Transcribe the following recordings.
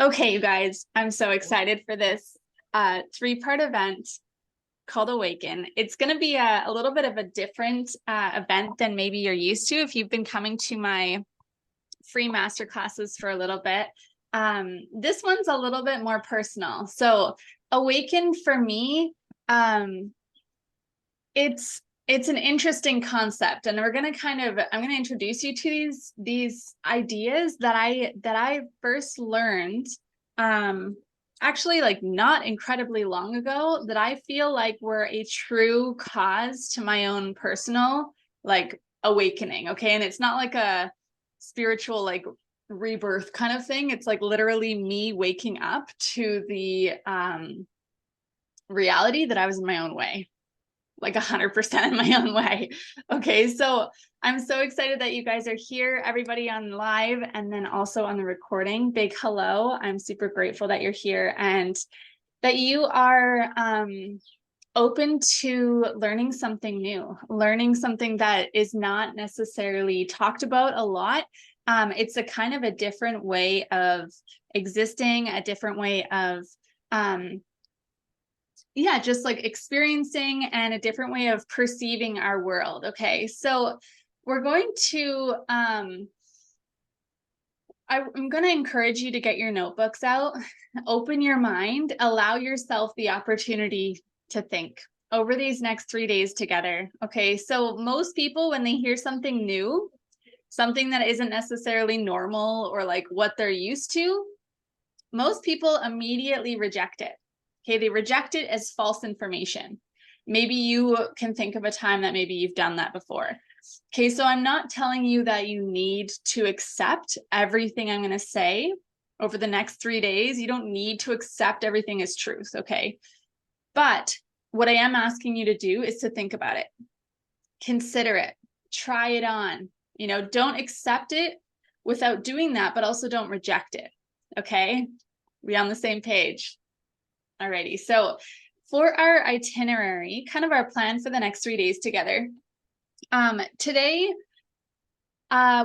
Okay, you guys, I'm so excited for this three-part event called Awaken. It's going to be a little bit of a different event than maybe you're used to if you've been coming to my free master classes for a little bit. This one's a little bit more personal. So Awaken for me, it's an interesting concept, and we're going to I'm going to introduce you to these ideas that I first learned actually like not incredibly long ago, that I feel like were a true cause to my own personal like awakening. Okay, and it's not like a spiritual like rebirth kind of thing. It's like literally me waking up to the reality that I was in my own way, like 100% in my own way. Okay, so I'm so excited that you guys are here, everybody on live and then also on the recording. Big hello. I'm super grateful that you're here and that you are open to learning something new, learning something that is not necessarily talked about a lot. It's a kind of a different way of existing, a different way of just like experiencing and a different way of perceiving our world. Okay, so we're going to I'm going to encourage you to get your notebooks out, open your mind, allow yourself the opportunity to think over these next 3 days together. Okay, so most people, when they hear something new, something that isn't necessarily normal or like what they're used to, most people immediately reject it. Okay, they reject it as false information. Maybe you can think of a time that maybe you've done that before. Okay, so I'm not telling you that you need to accept everything I'm going to say over the next 3 days. You don't need to accept everything as truth, okay? But what I am asking you to do is to think about it, consider it, try it on. You know, don't accept it without doing that, but also don't reject it, okay? We on the same page? Alrighty, so for our itinerary, kind of our plan for the next 3 days together, today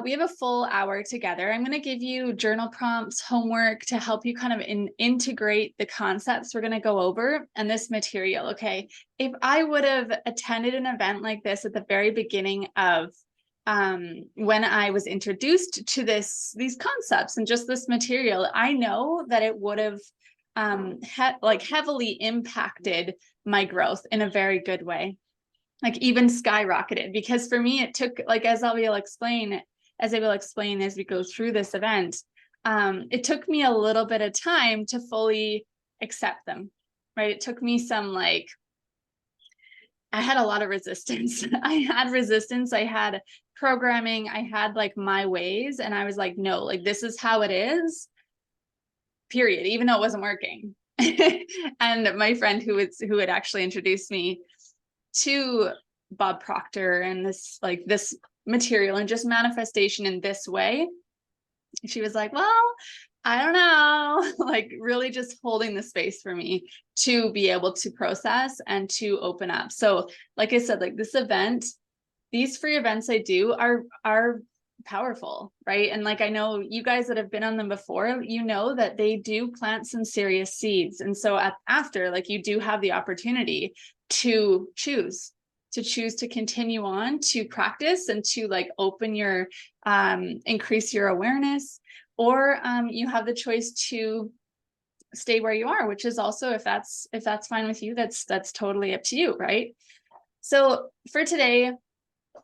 we have a full hour together. I'm going to give you journal prompts, homework to help you kind of integrate the concepts we're going to go over and this material, okay? If I would have attended an event like this at the very beginning of when I was introduced to these concepts and just this material, I know that it would have heavily impacted my growth in a very good way, like even skyrocketed. Because for me, it took, like, as I will explain as we go through this event, it took me a little bit of time to fully accept them, right? It took me some, like, I had a lot of resistance. I had programming, I had like my ways, and I was like, no, like this is how it is, period, even though it wasn't working. And my friend who had actually introduced me to Bob Proctor and this material and just manifestation in this way, she was like, well, I don't know, like really just holding the space for me to be able to process and to open up. So like I said, like this event, these free events I do are powerful, right? And like, I know you guys that have been on them before, you know that they do plant some serious seeds. And so after, like, you do have the opportunity to choose to continue on to practice and to like open your increase your awareness, or you have the choice to stay where you are, which is also, if that's fine with you, that's totally up to you, right? So for today,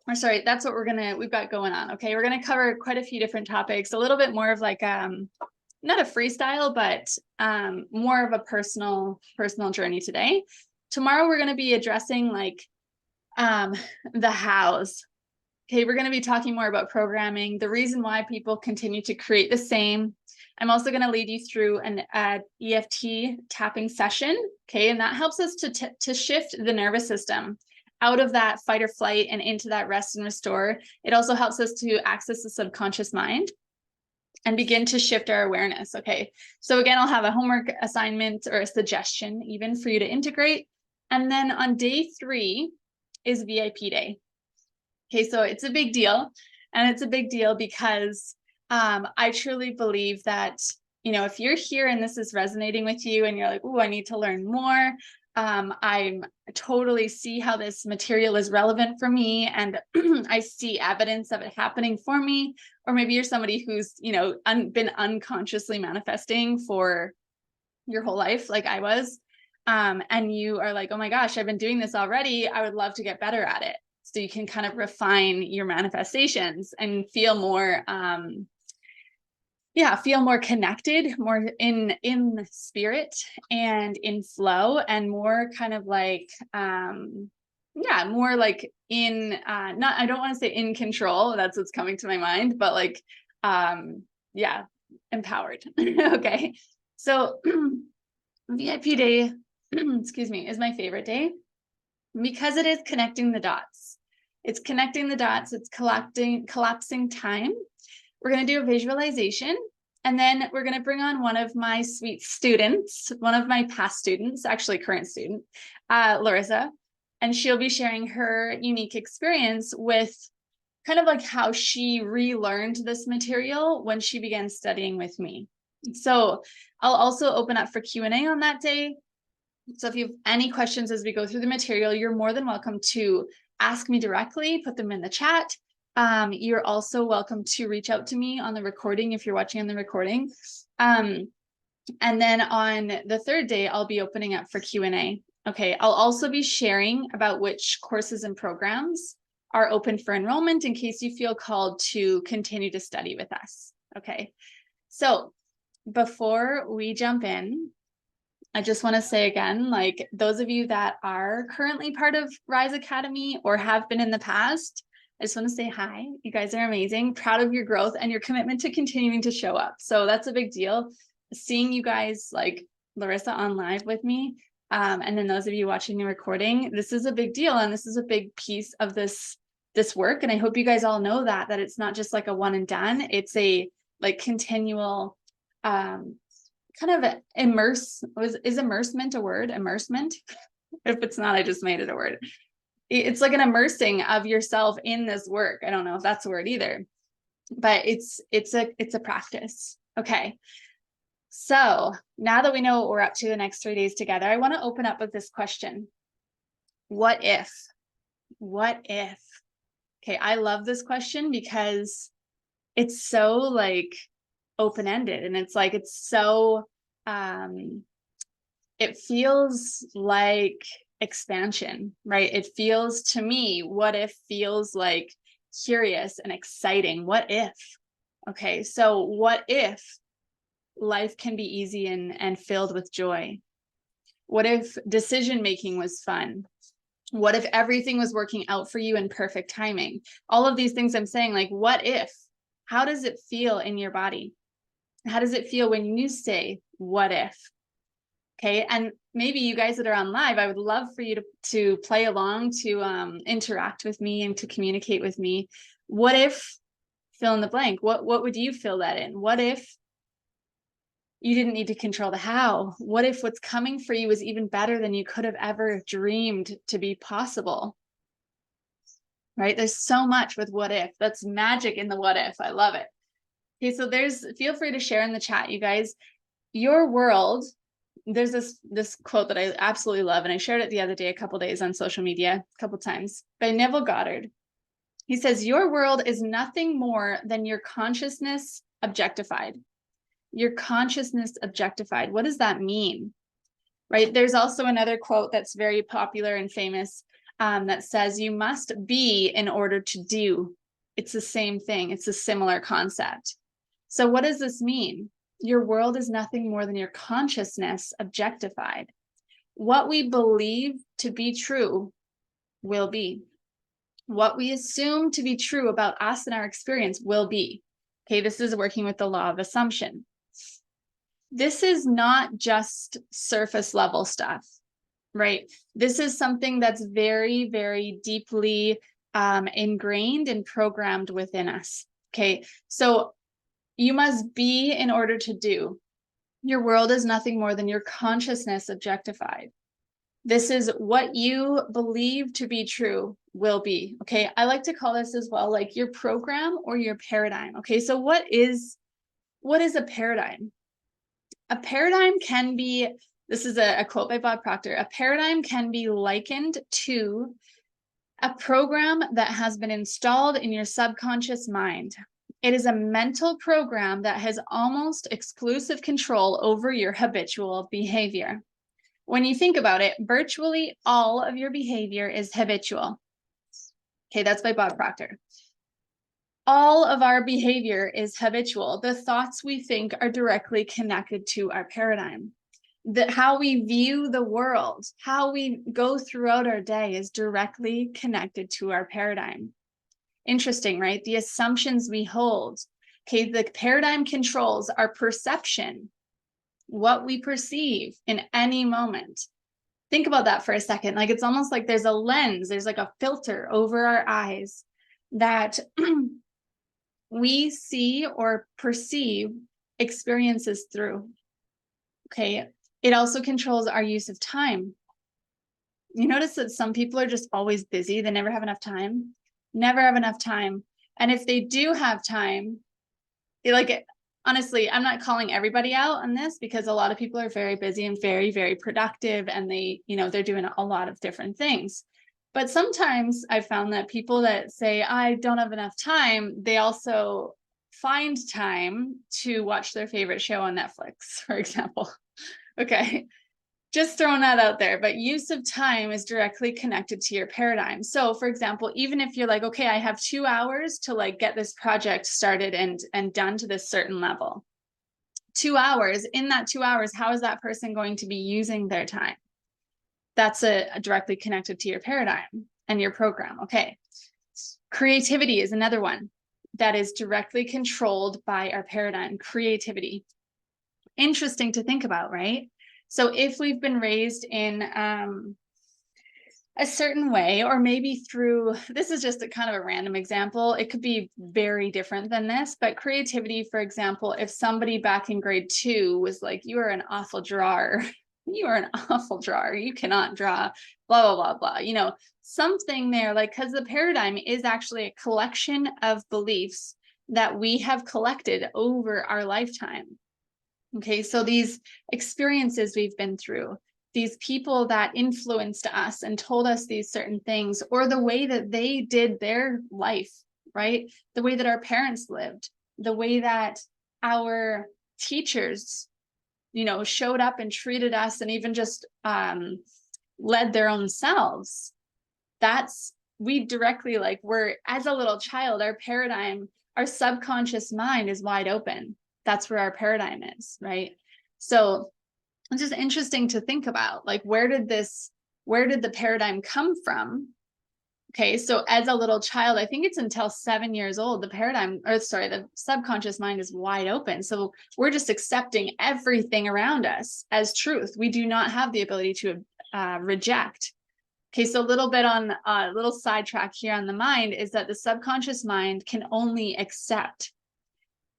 or sorry, that's what we've got going on. Okay, we're gonna cover quite a few different topics, a little bit more of like not a freestyle, but more of a personal journey today. Tomorrow we're gonna be addressing like the hows. Okay, we're going to be talking more about programming, the reason why people continue to create the same. I'm also going to lead you through an EFT tapping session. Okay, and that helps us to shift the nervous system out of that fight or flight and into that rest and restore. It also helps us to access the subconscious mind and begin to shift our awareness. Okay, so again, I'll have a homework assignment or a suggestion even for you to integrate. And then on day 3 is VIP day. Okay, so it's a big deal, and it's a big deal because I truly believe that, if you're here and this is resonating with you and you're like, oh, I need to learn more. I totally see how this material is relevant for me, and I see evidence of it happening for me. Or maybe you're somebody who's, been unconsciously manifesting for your whole life, like I was. And you are like, oh my gosh, I've been doing this already. I would love to get better at it. So you can kind of refine your manifestations and feel more, feel more connected, more in spirit and in flow, and more kind of like, more like in, I don't want to say in control. That's what's coming to my mind, but like, empowered. Okay. So VIP day, excuse me, is my favorite day because it is connecting the dots. It's connecting the dots. It's collapsing time. We're going to do a visualization, and then we're going to bring on one of my sweet students, one of my past students, actually current student, Larissa, and she'll be sharing her unique experience with kind of like how she relearned this material when she began studying with me. So I'll also open up for Q&A on that day. So if you have any questions as we go through the material, you're more than welcome to ask me directly, put them in the chat. You're also welcome to reach out to me on the recording if you're watching on the recording. And then on the third day, I'll be opening up for Q&A. Okay, I'll also be sharing about which courses and programs are open for enrollment in case you feel called to continue to study with us. Okay, so before we jump in, I just want to say again, like those of you that are currently part of Rise Academy or have been in the past, I just want to say hi. You guys are amazing, proud of your growth and your commitment to continuing to show up. So that's a big deal. Seeing you guys like Larissa on live with me, and then those of you watching the recording, this is a big deal. And this is a big piece of this work. And I hope you guys all know that it's not just like a one and done. It's a like continual, kind of is immersement a word? Immersement? If it's not, I just made it a word. It's like an immersing of yourself in this work. I don't know if that's a word either, but it's a practice. Okay. So now that we know what we're up to the next 3 days together, I want to open up with this question. What if? What if? Okay. I love this question because it's so like open-ended, and it's like, it's so, it feels like expansion, right? It feels to me, what if feels like curious and exciting. What if? Okay. So what if life can be easy and filled with joy? What if decision-making was fun? What if everything was working out for you in perfect timing? All of these things I'm saying, like, what if? How does it feel in your body? How does it feel when you say, what if? Okay. And maybe you guys that are on live, I would love for you to play along, to interact with me and to communicate with me. What if, fill in the blank, what would you fill that in? What if you didn't need to control the how? What if what's coming for you is even better than you could have ever dreamed to be possible? Right? There's so much with what if. That's magic in the what if. I love it. Okay, so feel free to share in the chat, you guys. Your world, there's this quote that I absolutely love, and I shared it the other day, a couple days on social media, a couple times, by Neville Goddard. He says, your world is nothing more than your consciousness objectified. Your consciousness objectified. What does that mean? Right? There's also another quote that's very popular and famous, that says, you must be in order to do. It's the same thing. It's a similar concept. So what does this mean? Your world is nothing more than your consciousness objectified. What we believe to be true will be. What we assume to be true about us and our experience will be. Okay, this is working with the law of assumption. This is not just surface level stuff, right? This is something that's very, very deeply ingrained and programmed within us. Okay, so you must be in order to do. Your world is nothing more than your consciousness objectified. This is what you believe to be true will be. Okay, I like to call this as well, like your program or your paradigm. Okay, so what is a paradigm? A paradigm can be, this is a quote by Bob Proctor, a paradigm can be likened to a program that has been installed in your subconscious mind. It is a mental program that has almost exclusive control over your habitual behavior. When you think about it, virtually all of your behavior is habitual. Okay, that's by Bob Proctor. All of our behavior is habitual. The thoughts we think are directly connected to our paradigm. How we view the world, how we go throughout our day is directly connected to our paradigm. Interesting, right? The assumptions we hold. Okay, the paradigm controls our perception, what we perceive in any moment. Think about that for a second. Like, it's almost like there's a lens, there's like a filter over our eyes that we see or perceive experiences through. Okay, it also controls our use of time. You notice that some people are just always busy. They never have enough time. Never have enough time. And if they do have time, honestly, I'm not calling everybody out on this, because a lot of people are very busy and very, very productive, and they're doing a lot of different things. But sometimes I found that people that say, I don't have enough time, they also find time to watch their favorite show on Netflix, for example. Okay, just throwing that out there. But use of time is directly connected to your paradigm. So for example, even if you're like, okay, I have 2 hours to like get this project started and done to this certain level. 2 hours, in that 2 hours, how is that person going to be using their time? That's directly connected to your paradigm and your program. Okay. Creativity is another one that is directly controlled by our paradigm. Creativity. Interesting to think about, right? So if we've been raised in a certain way, or maybe through, this is just a kind of a random example, it could be very different than this, but creativity, for example, if somebody back in grade 2 was like, you are an awful drawer, you are an awful drawer, you cannot draw, blah, blah, blah, blah, something there, like, because the paradigm is actually a collection of beliefs that we have collected over our lifetime. Okay, so these experiences we've been through, these people that influenced us and told us these certain things, or the way that they did their life, right? The way that our parents lived, the way that our teachers, showed up and treated us, and even just led their own selves. We directly, like, we're, as a little child, our paradigm, our subconscious mind is wide open. That's where our paradigm is, right? So it's just interesting to think about, like, where did the paradigm come from? Okay, so as a little child, I think it's until 7 years old, the subconscious mind is wide open. So we're just accepting everything around us as truth. We do not have the ability to reject. Okay, so a little bit on a little sidetrack here on the mind is that the subconscious mind can only accept.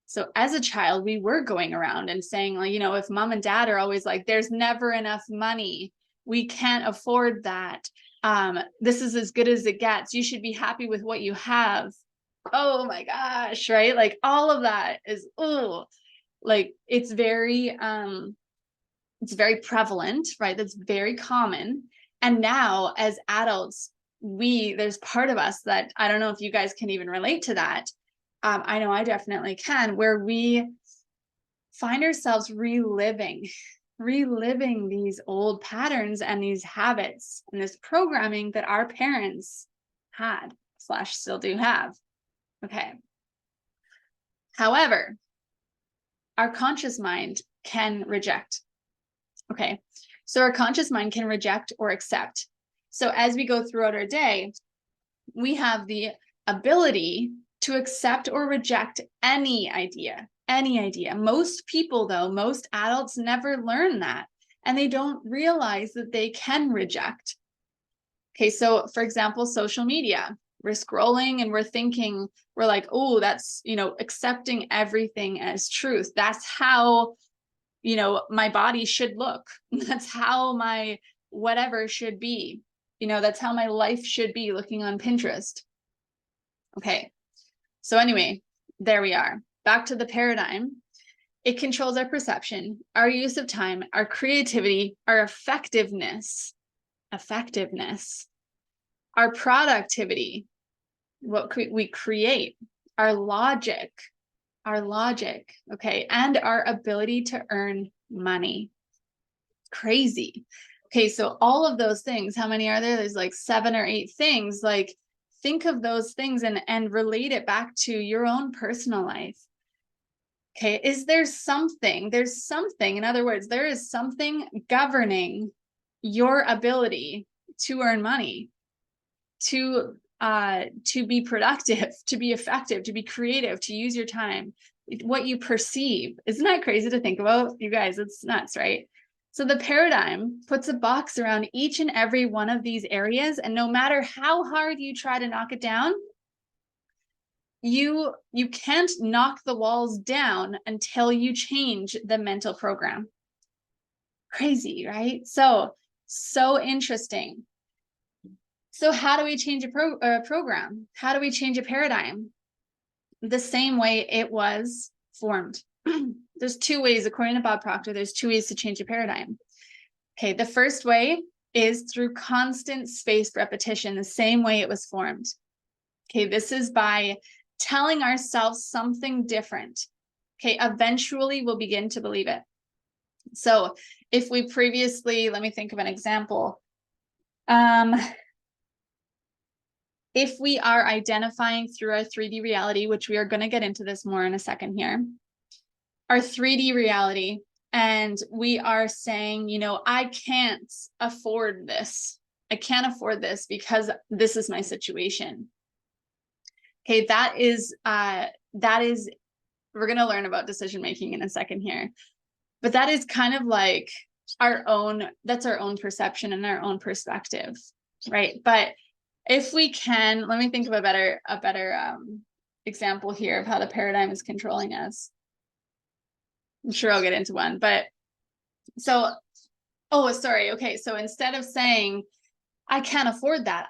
So as a child, we were going around and saying, like, if mom and dad are always like, there's never enough money, we can't afford that, this is as good as it gets, you should be happy with what you have. Oh my gosh, right? Like, all of that is, like, it's very prevalent, right? That's very common. And now as adults, there's part of us that, I don't know if you guys can even relate to that. I know I definitely can, where we find ourselves reliving these old patterns and these habits and this programming that our parents had / still do have. Okay. However, our conscious mind can reject. Okay. So our conscious mind can reject or accept. So as we go throughout our day, we have the ability to accept or reject any idea. Most people, though, most adults never learn that, and they don't realize that they can reject. Okay, so for example, social media, we're scrolling and we're like, oh, that's, accepting everything as truth. That's how, my body should look. That's how my whatever should be. That's how my life should be, looking on Pinterest. Okay. So anyway, there we are. Back to the paradigm. It controls our perception, our use of time, our creativity, our effectiveness, our productivity, what we create, our logic, okay, and our ability to earn money. Crazy. Okay, so all of those things, how many are there? There's like 7 or 8 things. Like, think of those things and relate it back to your own personal life. Okay, there's something, in other words, there is something governing your ability to earn money, to be productive, to be effective, to be creative, to use your time, what you perceive. Isn't that crazy to think about? You guys, it's nuts, right? So the paradigm puts a box around each and every one of these areas, and no matter how hard you try to knock it down, you can't knock the walls down until you change the mental program. Crazy, right? So interesting. So how do we change a program? How do we change a paradigm? The same way it was formed. There's 2 ways, according to Bob Proctor, there's 2 ways to change a paradigm. Okay, the first way is through constant spaced repetition, the same way it was formed. Okay, this is by telling ourselves something different. Okay, eventually we'll begin to believe it. So if we previously, let me think of an example. If we are identifying through our 3D reality, which we are going to get into this more in a second here, our 3D reality, and we are saying, you know, I can't afford this. I can't afford this because this is my situation. Okay, that is, we're going to learn about decision making in a second here, but that is kind of like that's our own perception and our own perspective, right? But if we can, let me think of a better example here of how the paradigm is controlling us. I'm sure I'll get into one, but so, oh, sorry. Okay. So instead of saying, I can't afford that,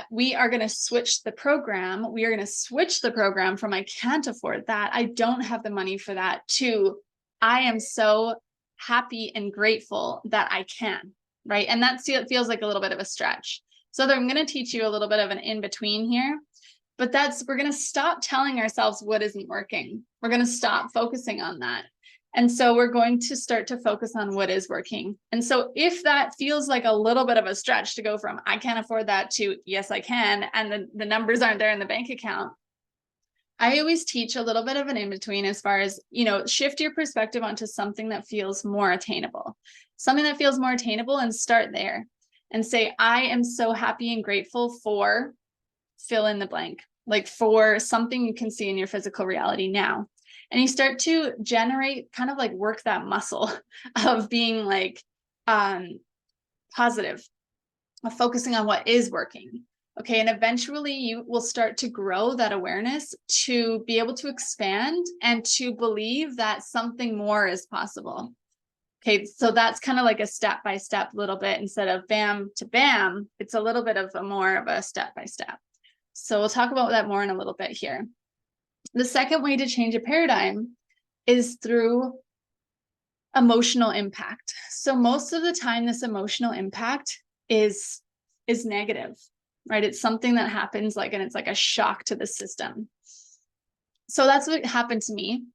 we are going to switch the program. We are going to switch the program from I can't afford that, I don't have the money for that, to I am so happy and grateful that I can, right? And that feels like a little bit of a stretch. So I'm going to teach you a little bit of an in-between here, but we're going to stop telling ourselves what isn't working. We're going to stop focusing on that. And so we're going to start to focus on what is working. And so if that feels like a little bit of a stretch to go from I can't afford that to yes, I can, and the numbers aren't there in the bank account, I always teach a little bit of an in-between as far as, you know, shift your perspective onto something that feels more attainable, and start there and say, I am so happy and grateful for fill in the blank, like for something you can see in your physical reality now. And you start to generate, kind of like work that muscle of being like positive, of focusing on what is working. Okay. And eventually you will start to grow that awareness to be able to expand and to believe that something more is possible. Okay. So that's kind of like a step-by-step little bit, instead of bam to bam, it's a little bit of more of a step-by-step. So we'll talk about that more in a little bit here. The second way to change a paradigm is through emotional impact. So most of the time, this emotional impact is negative, right? It's something that happens and it's like a shock to the system. So that's what happened to me.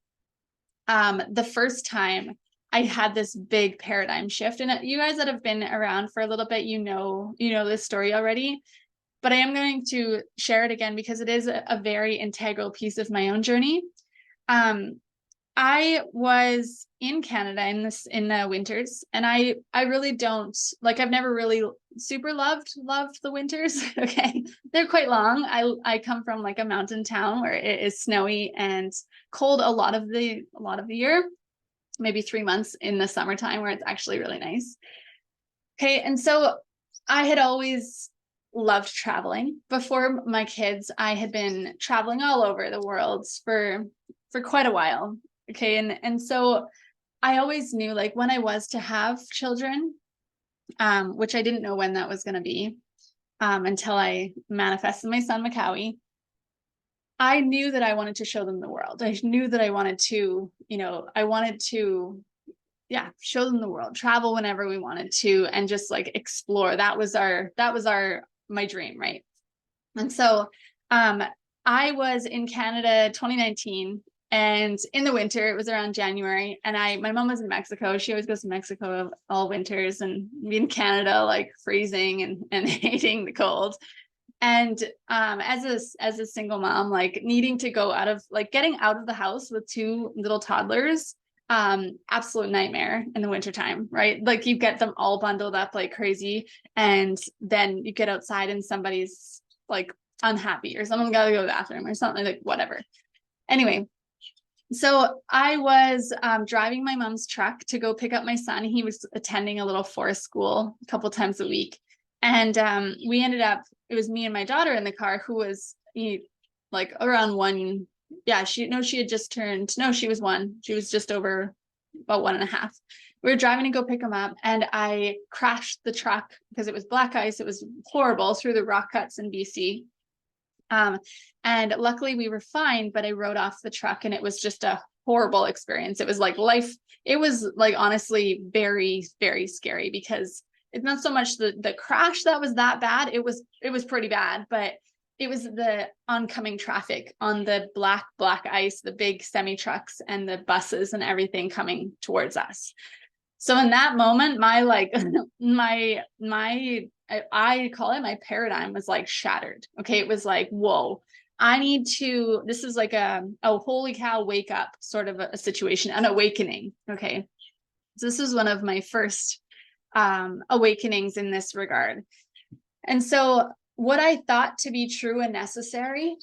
The first time I had this big paradigm shift, and you guys that have been around for a little bit, you know this story already. But I am going to share it again because it is a very integral piece of my own journey. I was in Canada in the winters, and I really don't I've never really super loved the winters. Okay, they're quite long. I come from like a mountain town where it is snowy and cold a lot of the year, maybe 3 months in the summertime where it's actually really nice. Okay, and so I had always loved traveling. Before my kids, I had been traveling all over the world for quite a while. Okay, and so I always knew, like, when I was to have children, which I didn't know when that was going to be, until I manifested my son Macawi. I knew that I wanted to show them the world. I knew that I wanted to, show them the world, travel whenever we wanted to, and just like explore. That was my dream. Right. And so, I was in Canada 2019, and in the winter, it was around January, and my mom was in Mexico. She always goes to Mexico all winters, and me in Canada, like freezing and hating the cold. And as a single mom, like needing to go getting out of the house with two little toddlers, absolute nightmare in the wintertime, right? Like you get them all bundled up like crazy, and then you get outside and somebody's like unhappy, or someone's got to go to the bathroom or something, like whatever. Anyway, so I was driving my mom's truck to go pick up my son. He was attending a little forest school a couple times a week. And we ended up, it was me and my daughter in the car, who was like around one. Yeah, she had just turned, no, she was one. She was just over about 1.5. We were driving to go pick him up, and I crashed the truck because it was black ice. It was horrible through the rock cuts in BC. And luckily we were fine, but I rode off the truck, and it was just a horrible experience. It was like it was like honestly very, very scary, because it's not so much the crash that was that bad. It was pretty bad, but it was the oncoming traffic on the black ice, the big semi trucks and the buses and everything coming towards us. So in that moment, my like I call it, my paradigm was like shattered. Okay. It was like, whoa, this is like a holy cow, wake up sort of a situation, an awakening. Okay. So this is one of my first awakenings in this regard. And so what I thought to be true and necessary,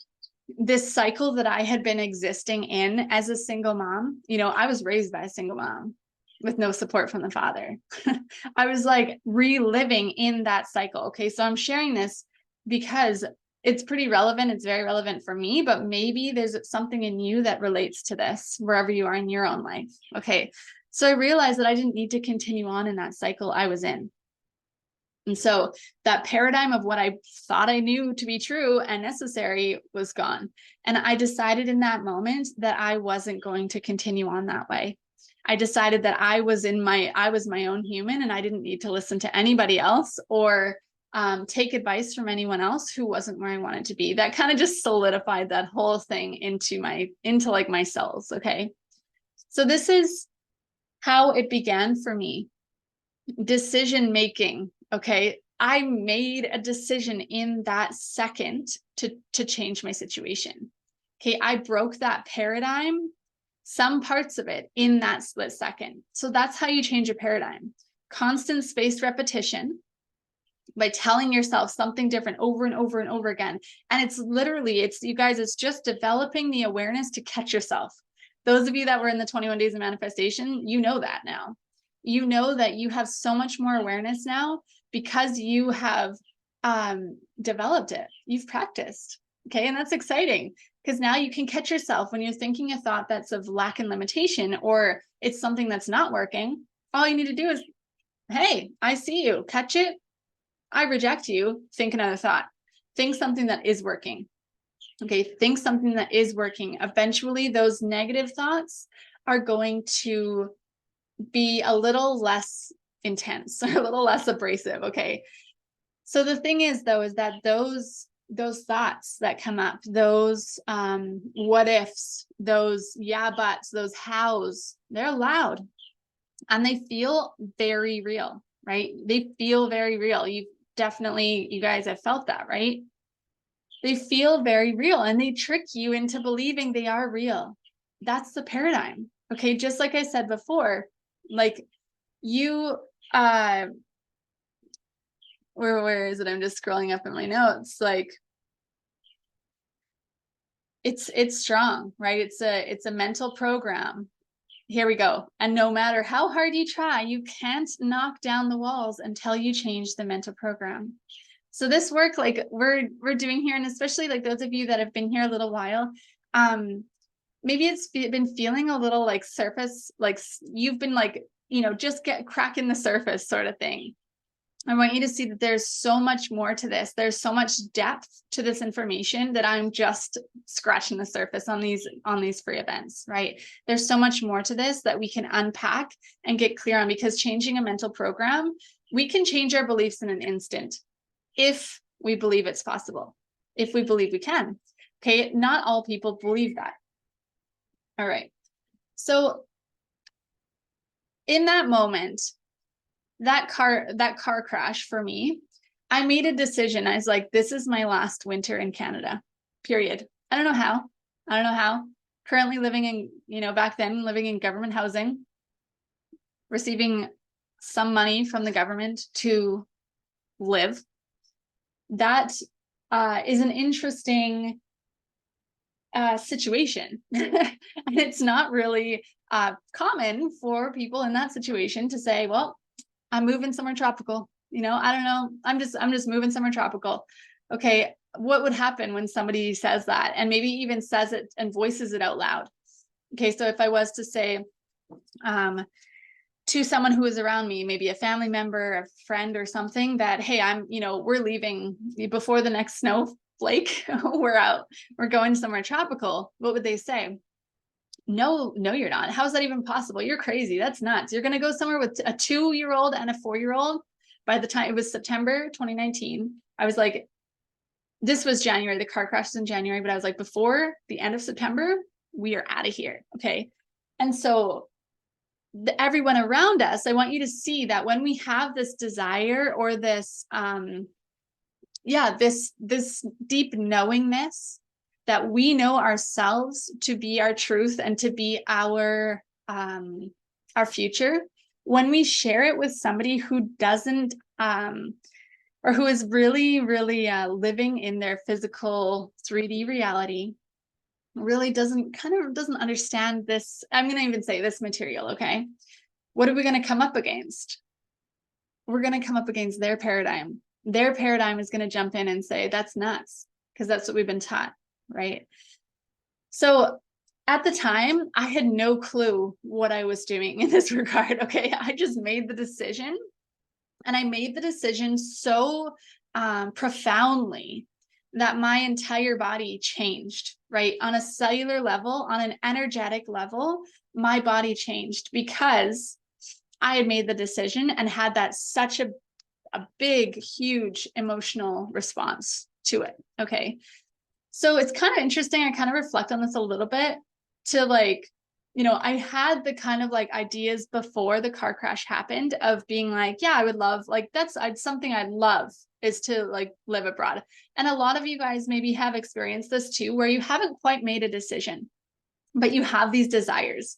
this cycle that I had been existing in as a single mom, I was raised by a single mom with no support from the father. I was like reliving in that cycle. Okay. So I'm sharing this because it's pretty relevant. It's very relevant for me, but maybe there's something in you that relates to this wherever you are in your own life. Okay. So I realized that I didn't need to continue on in that cycle I was in. And so that paradigm of what I thought I knew to be true and necessary was gone. And I decided in that moment that I wasn't going to continue on that way. I decided that I was my own human, and I didn't need to listen to anybody else or take advice from anyone else who wasn't where I wanted to be. That kind of just solidified that whole thing into like my cells. Okay. So this is how it began for me. Decision making. Okay. I made a decision in that second to change my situation. Okay. I broke that paradigm, some parts of it, in that split second. So that's how you change a paradigm. Constant spaced repetition by telling yourself something different over and over and over again. And it's just developing the awareness to catch yourself. Those of you that were in the 21 days of manifestation, you know that now. You know that you have so much more awareness now because you have developed it. You've practiced. Okay. And that's exciting, because now you can catch yourself when you're thinking a thought that's of lack and limitation, or it's something that's not working. All you need to do is, hey, I see you, catch it. I reject you. Think another thought. Think something that is working. Okay. Think something that is working. Eventually those negative thoughts are going to be a little less intense, or a little less abrasive. Okay. So the thing is, though, is that those thoughts that come up, those what ifs, those yeah buts, those hows, they're loud, and they feel very real, right? They feel very real. You guys have felt that, right? They feel very real, and they trick you into believing they are real. That's the paradigm. Okay. Just like I said before, like you, where is it? I'm just scrolling up in my notes. Like it's strong, right? It's a mental program. Here we go. And no matter how hard you try, you can't knock down the walls until you change the mental program. So this work, like we're doing here, and especially like those of you that have been here a little while, maybe it's been feeling a little like surface, like you've been like, just cracking the surface sort of thing. I want you to see that there's so much more to this. There's so much depth to this information that I'm just scratching the surface on these free events, right? There's so much more to this that we can unpack and get clear on, because changing a mental program, we can change our beliefs in an instant if we believe it's possible, if we believe we can. Okay, not all people believe that. All right. So in that moment, that car crash for me, I made a decision. I was like, this is my last winter in Canada, period. I don't know how. Currently living in, back then living in government housing, receiving some money from the government to live. That is an interesting situation. And it's not really common for people in that situation to say, well, I'm moving somewhere tropical. I don't know. I'm just moving somewhere tropical. Okay. What would happen when somebody says that, and maybe even says it and voices it out loud? Okay. So if I was to say, to someone who is around me, maybe a family member, a friend or something, that, hey, we're leaving before the next snowflake. We're going somewhere tropical. What would they say? No, you're not. How's that even possible? You're crazy. That's nuts. You're going to go somewhere with a 2-year-old and a 4-year-old. By the time it was September 2019, I was like, this was January. The car crash was in January, but I was like, before the end of September, we are out of here. Okay. And so everyone around us, I want you to see that when we have this desire or this, this deep knowingness that we know ourselves to be our truth and to be our future, when we share it with somebody who doesn't, or who is really, really living in their physical 3D reality, really doesn't understand this, I'm going to even say this material, okay? What are we going to come up against? We're going to come up against their paradigm. Their paradigm is going to jump in and say, that's nuts, because that's what we've been taught. Right. So at the time, I had no clue what I was doing in this regard. Okay. I just made the decision, and I made the decision so profoundly that my entire body changed, right? On a cellular level, on an energetic level, my body changed because I had made the decision and had that such a big, huge emotional response to it. Okay. So it's kind of interesting. I kind of reflect on this a little bit to I had the kind of ideas before the car crash happened of being like, yeah, I would love, something I'd love is to live abroad. And a lot of you guys maybe have experienced this too, where you haven't quite made a decision, but you have these desires.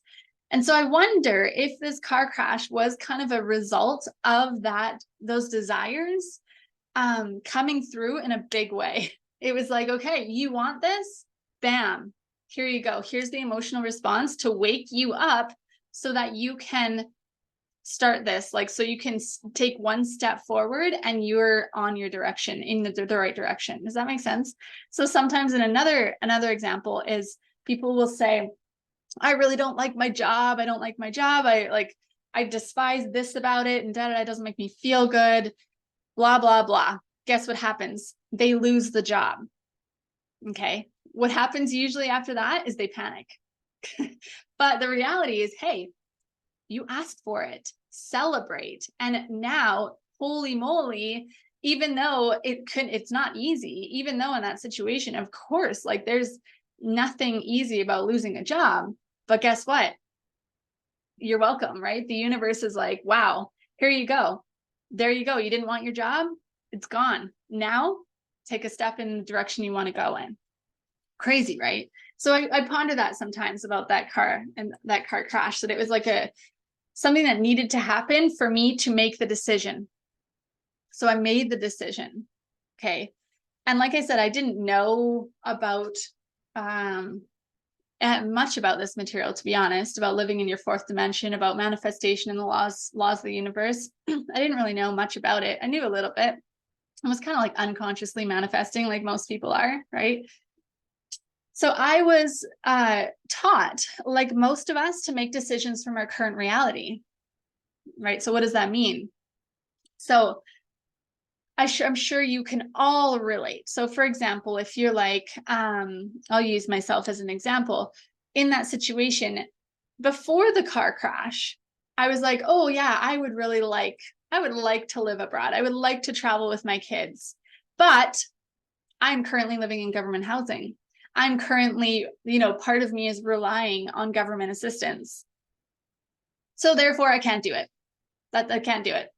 And so I wonder if this car crash was kind of a result of those desires coming through in a big way. It was like, okay, you want this? Bam, here you go. Here's the emotional response to wake you up so that you can start this, so you can take one step forward and you're on your direction, in the right direction. Does that make sense? So sometimes in another example is people will say, I really don't like my job. I don't like my job. I despise this about it, and it doesn't make me feel good, blah, blah, blah. Guess what happens? They lose the job. Okay. What happens usually after that is they panic. But the reality is, hey, you asked for it, celebrate. And now, holy moly, even though it's not easy, even though in that situation, of course, there's nothing easy about losing a job, but guess what? You're welcome, right? The universe is like, wow, here you go. There you go. You didn't want your job. It's gone. Now take a step in the direction you want to go in. Crazy, right? So I ponder that sometimes about that car and that car crash, that it was something that needed to happen for me to make the decision. So I made the decision. Okay. And like I said, I didn't know about much about this material, to be honest, about living in your fourth dimension, about manifestation and the laws of the universe. I didn't really know much about it. I knew a little bit. I was kind of unconsciously manifesting, like most people are, right? So I was taught, like most of us, to make decisions from our current reality, right? So what does that mean? So I'm sure you can all relate. So for example, if you're like, I'll use myself as an example. In that situation, before the car crash, I was like, oh yeah, I would like to live abroad. I would like to travel with my kids. But I'm currently living in government housing. I'm currently, part of me is relying on government assistance. So therefore I can't do it. I can't do it.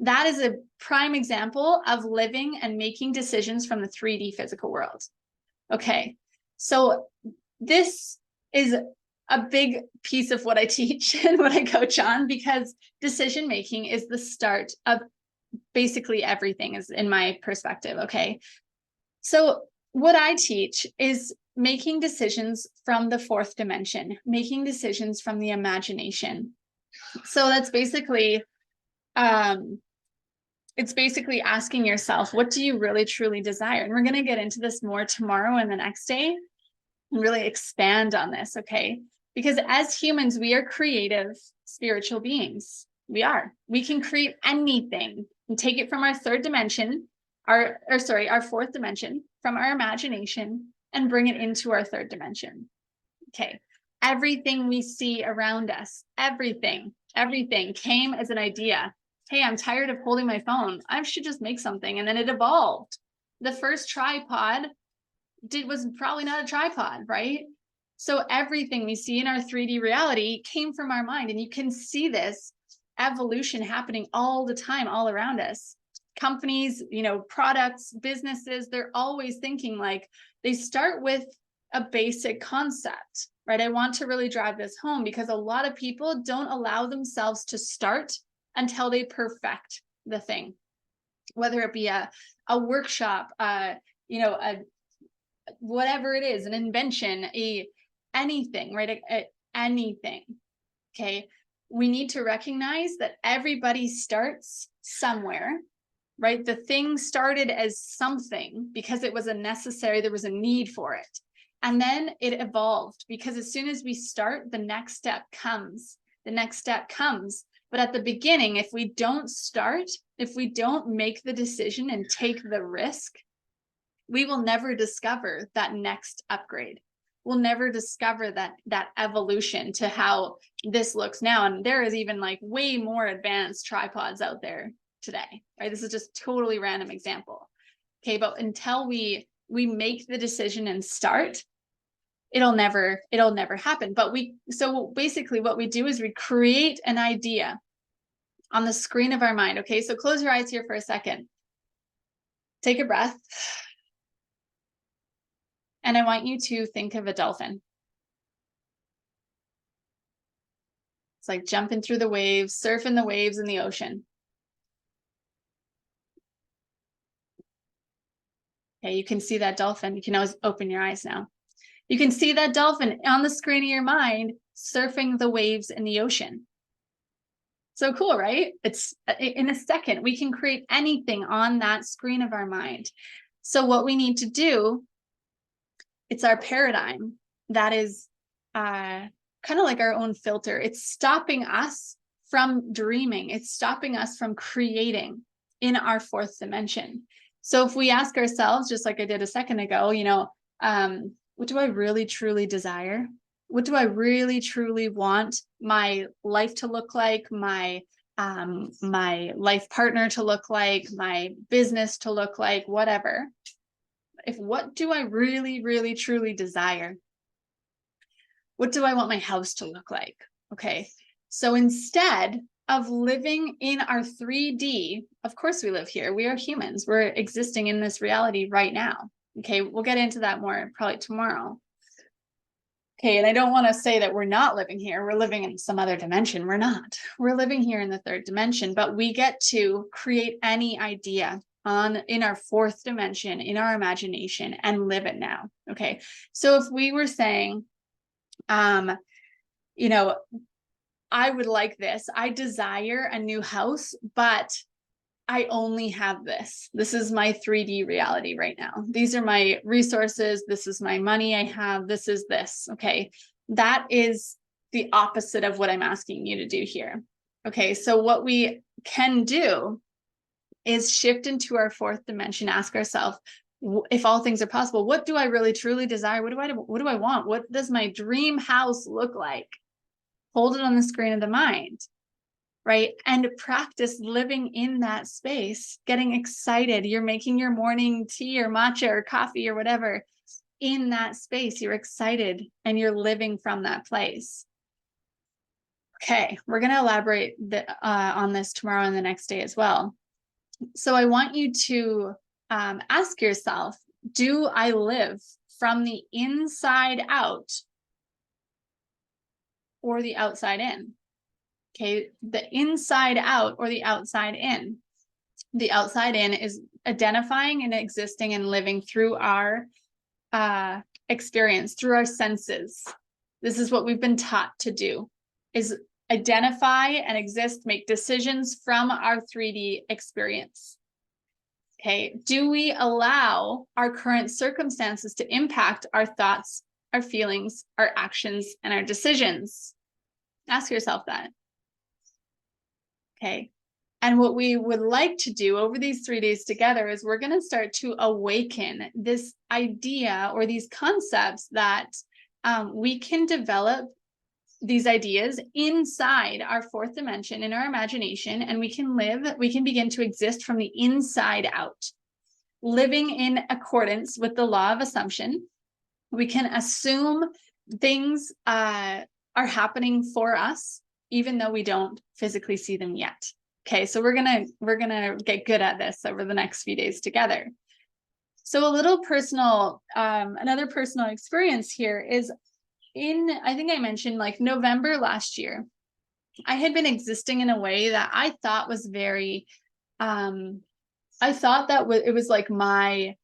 That is a prime example of living and making decisions from the 3D physical world. Okay. So this is a big piece of what I teach and what I coach on, because decision making is the start of basically everything, is in my perspective. Okay. So what I teach is making decisions from the fourth dimension, making decisions from the imagination. So that's basically, it's basically asking yourself, what do you really truly desire? And we're going to get into this more tomorrow and the next day and really expand on this. Okay. Because as humans, we are creative spiritual beings. We can create anything and take it from our third dimension, our fourth dimension, from our imagination, and bring it into our third dimension. Okay. Everything we see around us, everything came as an idea. Hey, I'm tired of holding my phone. I should just make something. And then it evolved. The first tripod was probably not a tripod, right? So everything we see in our 3D reality came from our mind. And you can see this evolution happening all the time, all around us. Companies, products, businesses, they're always thinking like, they start with a basic concept, right? I want to really drive this home, because a lot of people don't allow themselves to start until they perfect the thing, whether it be a workshop, whatever it is, an invention, anything, right? Anything. Okay. We need to recognize that everybody starts somewhere, right? The thing started as something because it was there was a need for it. And then it evolved, because as soon as we start, the next step comes. But at the beginning, if we don't start, if we don't make the decision and take the risk, we will never discover that next upgrade. We'll never discover that evolution to how this looks now. And there is even like way more advanced tripods out there today, right? This is just totally random example. Okay, but until we make the decision and start, it'll never happen. So basically what we do is we create an idea on the screen of our mind. Okay, so close your eyes here for a second. Take a breath. And I want you to think of a dolphin. It's like jumping through the waves, surfing the waves in the ocean. Okay, you can see that dolphin. You can always open your eyes now. You can see that dolphin on the screen of your mind, surfing the waves in the ocean. So cool, right? It's in a second, we can create anything on that screen of our mind. So what we need to do, it's our paradigm that is kind of like our own filter. It's stopping us from dreaming. It's stopping us from creating in our fourth dimension. So if we ask ourselves, just like I did a second ago, what do I really truly desire? What do I really truly want my life to look like, my life partner to look like, my business to look like, whatever? What do I really, really, truly desire? What do I want my house to look like? Okay. So instead of living in our 3D, of course we live here. We are humans. We're existing in this reality right now. Okay. We'll get into that more probably tomorrow. Okay. And I don't want to say that we're not living here. We're living in some other dimension. We're not. We're living here in the third dimension, but we get to create any idea in our fourth dimension, in our imagination, and live it now. Okay. So if we were saying, I would like this. I desire a new house, but I only have this. This is my 3D reality right now. These are my resources. This is my money I have. This is this. Okay. That is the opposite of what I'm asking you to do here. Okay. So what we can do is shift into our fourth dimension, ask ourselves, if all things are possible, what do I really truly desire? What do I want? What does my dream house look like? Hold it on the screen of the mind, right? And practice living in that space, getting excited. You're making your morning tea or matcha or coffee or whatever in that space. You're excited and you're living from that place. Okay, we're going to elaborate on this tomorrow and the next day as well. So I want you to ask yourself, do I live from the inside out or the outside in? Okay, the inside out or the outside in. The outside in is identifying and existing and living through our experience, through our senses. This is what we've been taught to do, is identify and exist, make decisions from our 3D experience. Okay, do we allow our current circumstances to impact our thoughts, our feelings, our actions, and our decisions? Ask yourself that. Okay, and what we would like to do over these 3 days together is we're going to start to awaken this idea or these concepts that we can develop these ideas inside our fourth dimension in our imagination, and we can begin to exist from the inside out, living in accordance with the law of assumption. We can assume things are happening for us, even though we don't physically see them yet. Okay, so we're gonna get good at this over the next few days together. So a little personal, another personal experience here is I think I mentioned like November last year, I had been existing in a way that I thought was very, I thought that it was like my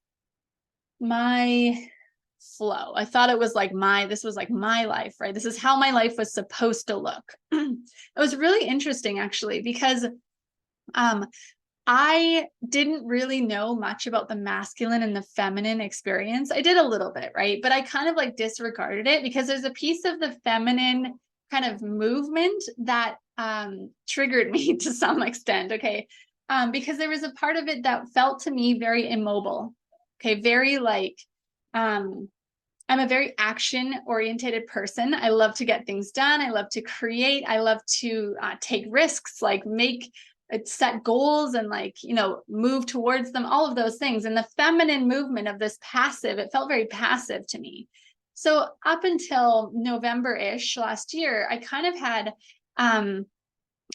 flow. I thought it was like this was like my life, right? This is how my life was supposed to look. It was really interesting actually, because I didn't really know much about the masculine and the feminine experience. I did a little bit, right? But I kind of like disregarded it because there's a piece of the feminine kind of movement that triggered me to some extent, okay? Because there was a part of it that felt to me very immobile, okay? Very like, I'm a very action-oriented person. I love to get things done. I love to create. I love to take risks, like set goals and like, move towards them, all of those things. And the feminine movement of this passive, it felt very passive to me. So up until November-ish last year, I kind of had, it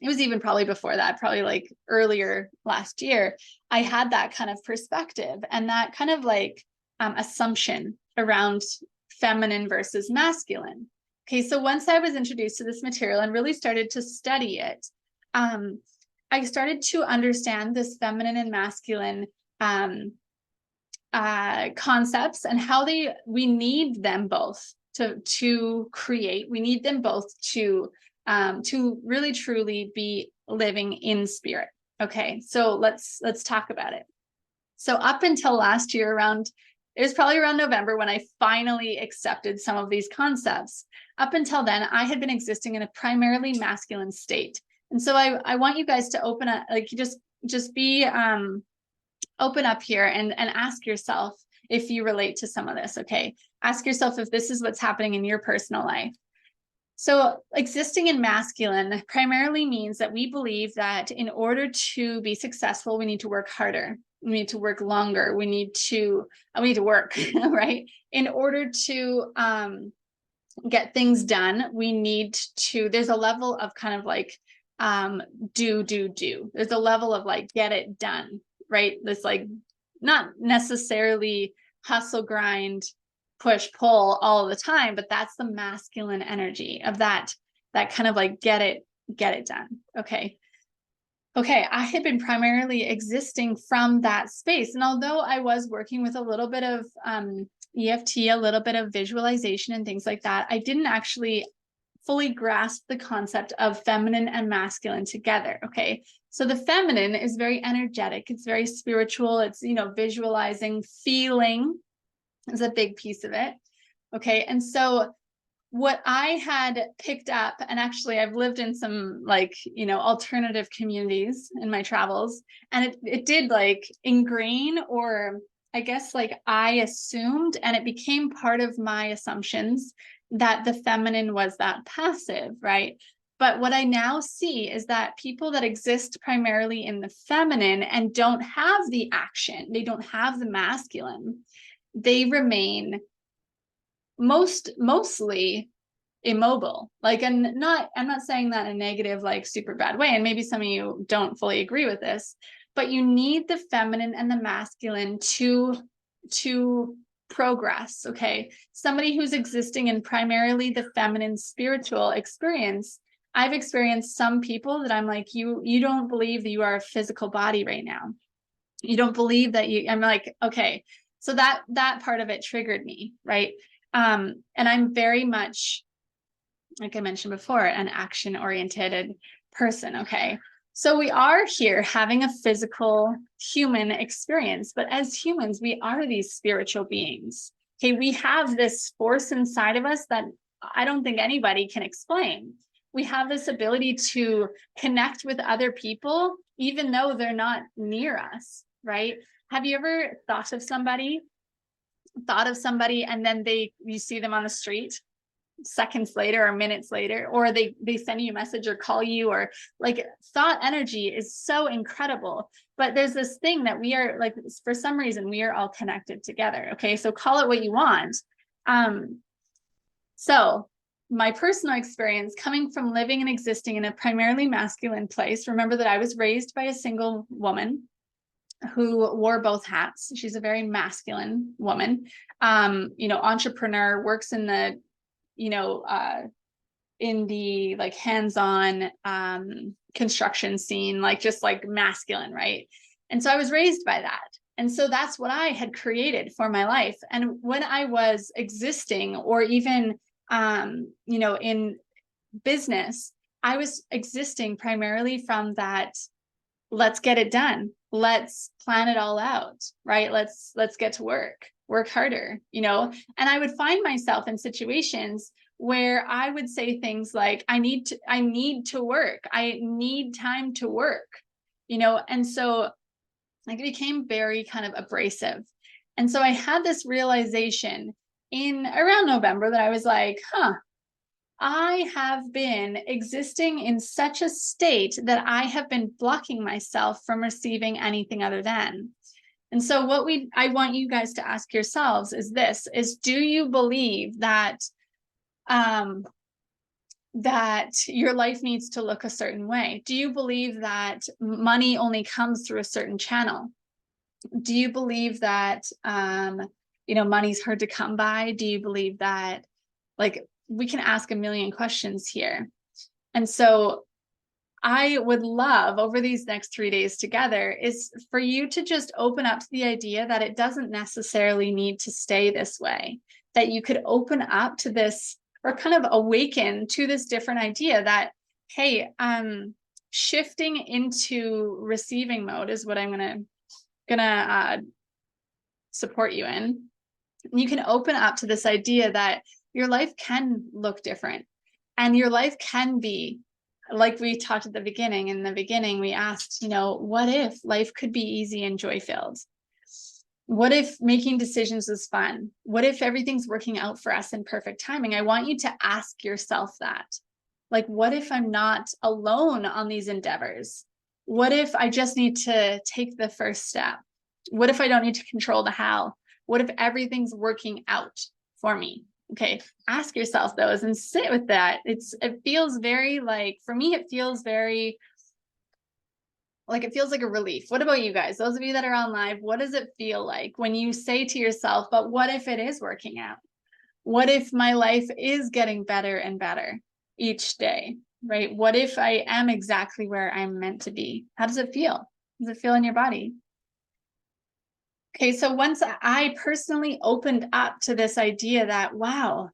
was even probably before that, probably like earlier last year, I had that kind of perspective and that kind of like assumption around feminine versus masculine. Okay, so once I was introduced to this material and really started to study it, I started to understand this feminine and masculine concepts and how we need them both to create. We need them both to really truly be living in spirit. Okay, so let's talk about it. So up until last year, it was probably around November when I finally accepted some of these concepts. Up until then, I had been existing in a primarily masculine state. And so I want you guys to open up, like just be open up here and ask yourself if you relate to some of this, okay? Ask yourself if this is what's happening in your personal life. So existing in masculine primarily means that we believe that in order to be successful, we need to work harder. We need to work longer. We need to work, right? In order to get things done, there's a level of kind of like, do. There's a level of like, get it done, right? This like, not necessarily hustle, grind, push, pull all the time, but that's the masculine energy of that kind of like, get it done. Okay, I had been primarily existing from that space. And although I was working with a little bit of EFT, a little bit of visualization and things like that, I didn't actually fully grasp the concept of feminine and masculine together. Okay, so the feminine is very energetic, it's very spiritual, it's visualizing, feeling is a big piece of it. Okay, and so what I had picked up, and actually I've lived in some like, alternative communities in my travels, and it did like ingrain, or I guess like I assumed, and it became part of my assumptions that the feminine was that passive, right? But what I now see is that people that exist primarily in the feminine and don't have the action, they don't have the masculine, they remain mostly immobile. Like, and I'm not saying that in a negative, like super bad way. And maybe some of you don't fully agree with this, but you need the feminine and the masculine to progress. Okay. Somebody who's existing in primarily the feminine spiritual experience. I've experienced some people that I'm like, you don't believe that you are a physical body right now. You don't believe that I'm like, okay. So that part of it triggered me. Right. And I'm very much, like I mentioned before, an action-oriented person. Okay. So we are here having a physical human experience, but as humans, we are these spiritual beings. Okay. We have this force inside of us that I don't think anybody can explain. We have this ability to connect with other people, even though they're not near us, right? Have you ever thought of somebody and then you see them on the street seconds later or minutes later, or they send you a message or call you, or like thought energy is so incredible. But there's this thing that we are like, for some reason, we are all connected together. Okay. So call it what you want. So my personal experience coming from living and existing in a primarily masculine place, remember that I was raised by a single woman who wore both hats. She's a very masculine woman, entrepreneur, works in the, in the like hands-on construction scene, like just like masculine, right? And so I was raised by that. And so that's what I had created for my life. And when I was existing, or even, in business, I was existing primarily from that, let's get it done. Let's plan it all out, right? Let's get to work harder, and I would find myself in situations where I would say things like, I need to work. I need time to work, and so like it became very kind of abrasive. And so I had this realization in around November that I was like, I have been existing in such a state that I have been blocking myself from receiving anything other than. And so I want you guys to ask yourselves is do you believe that, that your life needs to look a certain way? Do you believe that money only comes through a certain channel? Do you believe that, money's hard to come by? Do you believe that, like, we can ask a million questions here. And so I would love over these next 3 days together is for you to just open up to the idea that it doesn't necessarily need to stay this way, that you could open up to this, or kind of awaken to this different idea that, hey, shifting into receiving mode is what I'm gonna support you in. You can open up to this idea that your life can look different, and your life can be like we talked at the beginning. In the beginning, we asked, what if life could be easy and joy filled? What if making decisions is fun? What if everything's working out for us in perfect timing? I want you to ask yourself that. Like, what if I'm not alone on these endeavors? What if I just need to take the first step? What if I don't need to control the how? What if everything's working out for me? Okay, ask yourself those and sit with that. It feels very like, for me, it feels very like, it feels like a relief. What about you guys? Those of you that are on live, what does it feel like when you say to yourself, but what if it is working out? What if my life is getting better and better each day, right? What if I am exactly where I'm meant to be? How does it feel? Does it feel in your body? Okay, so once I personally opened up to this idea that, wow,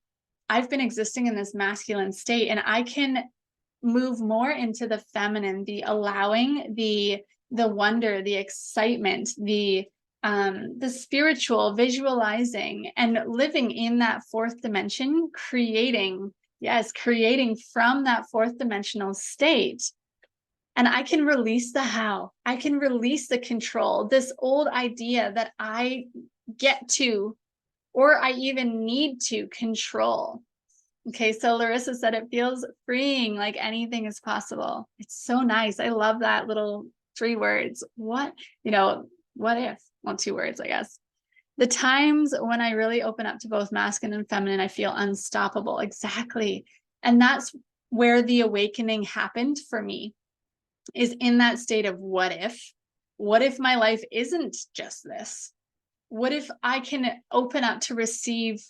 I've been existing in this masculine state, and I can move more into the feminine, the allowing, the wonder, the excitement, the the spiritual, visualizing and living in that fourth dimension, creating from that fourth dimensional state. And I can release the how. I can release the control, this old idea that I get to, or I even need to control. Okay, so Larissa said it feels freeing, like anything is possible. It's so nice. I love that little 3 words. What if? Well, 2 words, I guess. The times when I really open up to both masculine and feminine, I feel unstoppable. Exactly. And that's where the awakening happened for me, is in that state of what if my life isn't just this? What if I can open up to receive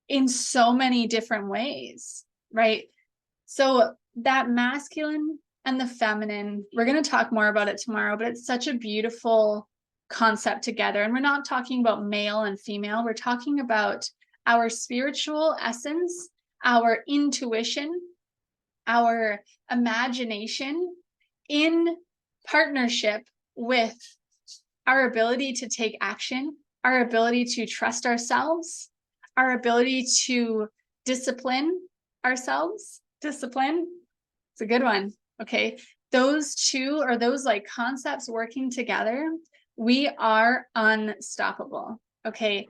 in so many different ways, right? So that masculine and the feminine, we're going to talk more about it tomorrow, but it's such a beautiful concept together. And we're not talking about male and female. We're talking about our spiritual essence, our intuition, our imagination in partnership with our ability to take action, our ability to trust ourselves, our ability to discipline ourselves. Discipline, it's a good one. Okay. Those 2, or those like concepts working together, we are unstoppable. Okay.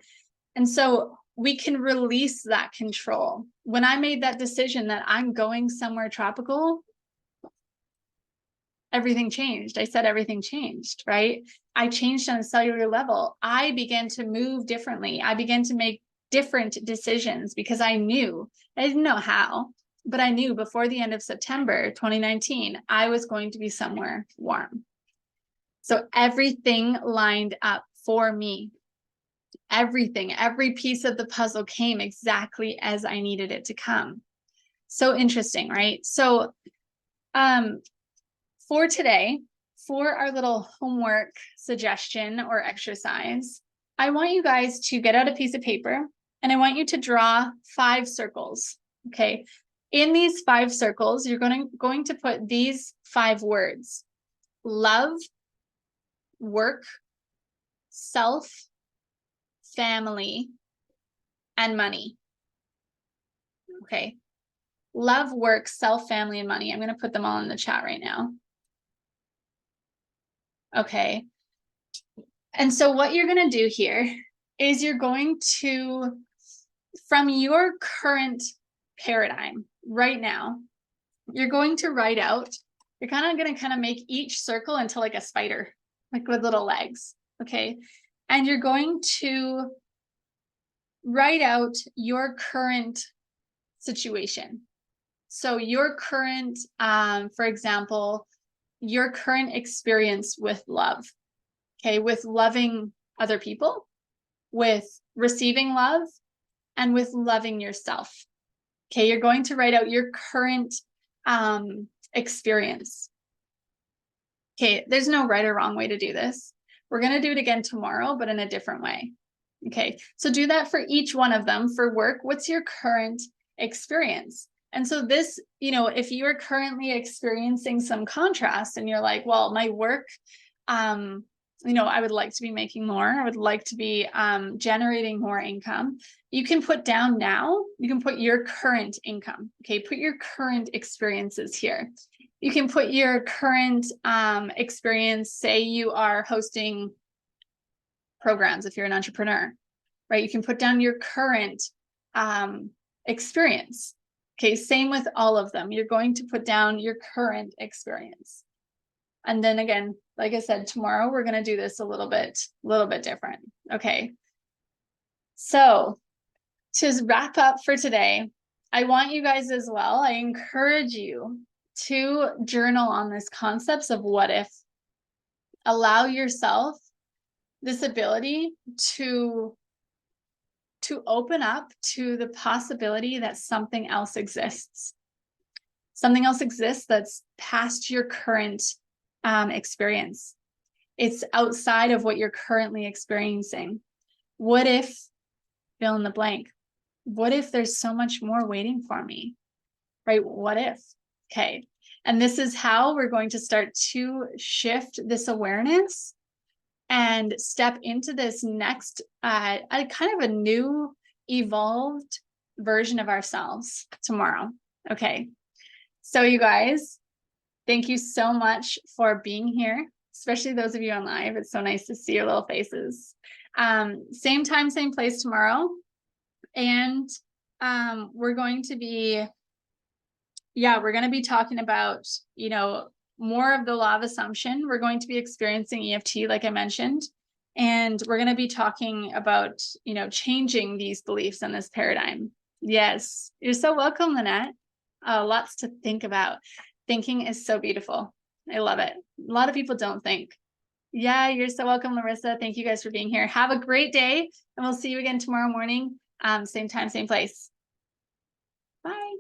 And so we can release that control. When I made that decision that I'm going somewhere tropical, everything changed. I said everything changed, right? I changed on a cellular level. I began to move differently. I began to make different decisions because I didn't know how, but I knew before the end of September 2019, I was going to be somewhere warm. So everything lined up for me. Everything, every piece of the puzzle came exactly as I needed it to come. So interesting, right? So, for today, for our little homework suggestion or exercise, I want you guys to get out a piece of paper and I want you to draw 5 circles. Okay. In these 5 circles, you're going to put these 5 words: love, work, self, family, and money. Okay. Love, work, self, family, and money. I'm going to put them all in the chat right now. Okay. And so what you're going to do here is you're going to, from your current paradigm right now, you're going to write out, you're going to make each circle into like a spider, like with little legs. Okay. And you're going to write out your current situation. So your current, for example, your current experience with love, okay, with loving other people, with receiving love, and with loving yourself. Okay, you're going to write out your current experience. Okay, there's no right or wrong way to do this. We're going to do it again tomorrow, but in a different way. Okay, so do that for each one of them. For work, what's your current experience? And so this, if you're currently experiencing some contrast and you're like, well, my work, I would like to be making more. I would like to be generating more income. You can put down now, you can put your current income. Okay, put your current experiences here. You can put your current experience, say you are hosting programs if you're an entrepreneur, right? You can put down your current experience. Okay, same with all of them. You're going to put down your current experience. And then again, like I said, tomorrow we're going to do this a little bit different. Okay. So to wrap up for today, I want you guys as well, I encourage you to journal on this concepts of what if. Allow yourself this ability to open up to the possibility that something else exists. Something else exists that's past your current experience. It's outside of what you're currently experiencing. What if, fill in the blank, what if there's so much more waiting for me, right? What if? Okay. And this is how we're going to start to shift this awareness and step into this next, a kind of a new, evolved version of ourselves tomorrow. Okay. So you guys, thank you so much for being here, especially those of you on live. It's so nice to see your little faces. Same time, same place tomorrow. And we're going to be, we're going to be talking about, more of the law of assumption. We're going to be experiencing EFT, like I mentioned, and we're going to be talking about, changing these beliefs and this paradigm. Yes, you're so welcome, Lynette. Lots to think about. Thinking is so beautiful. I love it. A lot of people don't think. Yeah, you're so welcome, Larissa. Thank you guys for being here. Have a great day, and we'll see you again tomorrow morning. Same time, same place. Bye.